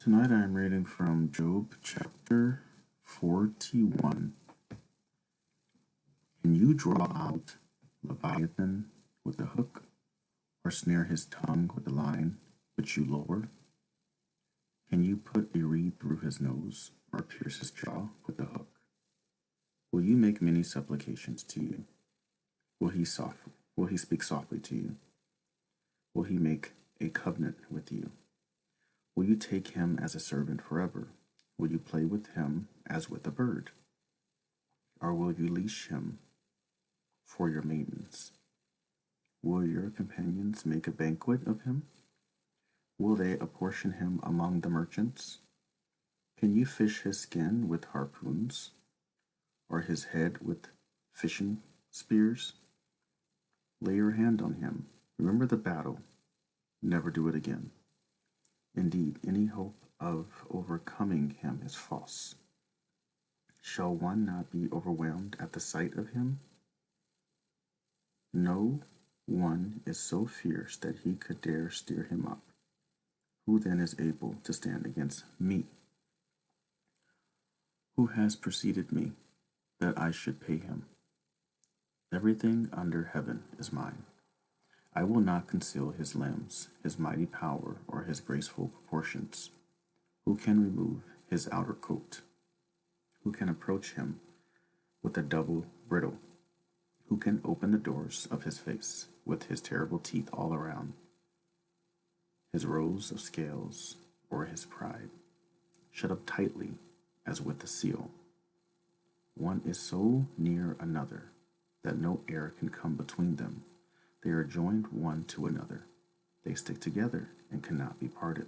Tonight I am reading from Job chapter 41. Can you draw out Leviathan with a hook, or snare his tongue with a line which you lower? Can you put a reed through his nose, or pierce his jaw with a hook? Will you make many supplications to you? Will he speak softly to you? Will he make a covenant with you? Will you take him as a servant forever? Will you play with him as with a bird? Or will you leash him for your maidens? Will your companions make a banquet of him? Will they apportion him among the merchants? Can you fish his skin with harpoons, or his head with fishing spears? Lay your hand on him. Remember the battle. Never do it again. Indeed, any hope of overcoming him is false. Shall one not be overwhelmed at the sight of him? No one is so fierce that he could dare stir him up. Who then is able to stand against me? Who has preceded me, that I should pay him? Everything under heaven is mine. I will not conceal his limbs, his mighty power, or his graceful proportions. Who can remove his outer coat? Who can approach him with a double bridle? Who can open the doors of his face with his terrible teeth all around? His rows of scales, or his pride, shut up tightly as with a seal. One is so near another that no air can come between them. They are joined one to another. They stick together and cannot be parted.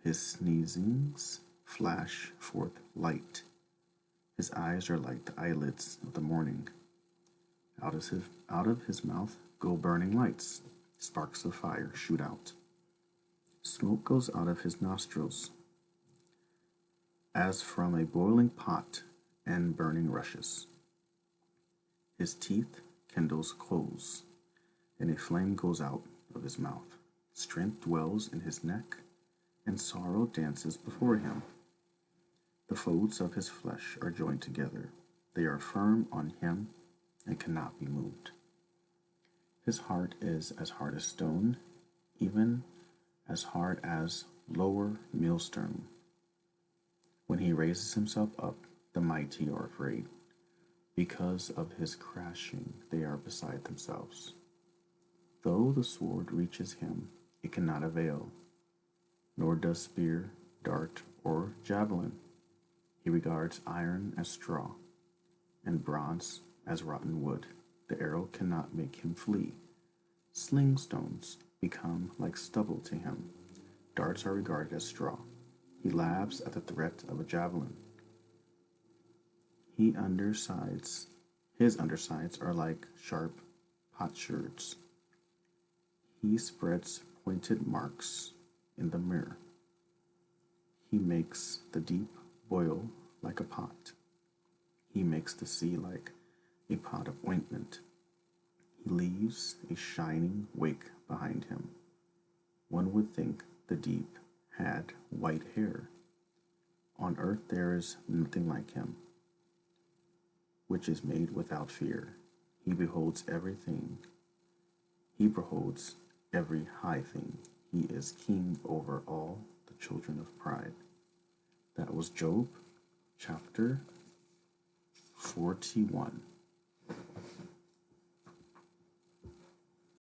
His sneezings flash forth light. His eyes are like the eyelids of the morning. Out of his mouth go burning lights. Sparks of fire shoot out. Smoke goes out of his nostrils as from a boiling pot and burning rushes. His teeth kindles coals, and a flame goes out of his mouth. Strength dwells in his neck, and sorrow dances before him. The folds of his flesh are joined together. They are firm on him and cannot be moved. His heart is as hard as stone, even as hard as lower millstone. When he raises himself up, the mighty are afraid. Because of his crashing, they are beside themselves. Though the sword reaches him, it cannot avail, nor does spear, dart, or javelin. He regards iron as straw, and bronze as rotten wood. The arrow cannot make him flee. Sling stones become like stubble to him. Darts are regarded as straw. He laughs at the threat of a javelin. His undersides are like sharp potsherds. He spreads pointed marks in the mirror. He makes the deep boil like a pot. He makes the sea like a pot of ointment. He leaves a shining wake behind him. One would think the deep had white hair. On earth there is nothing like him, which is made without fear. He beholds everything. He beholds every high thing. He is king over all the children of pride. That was Job chapter 41.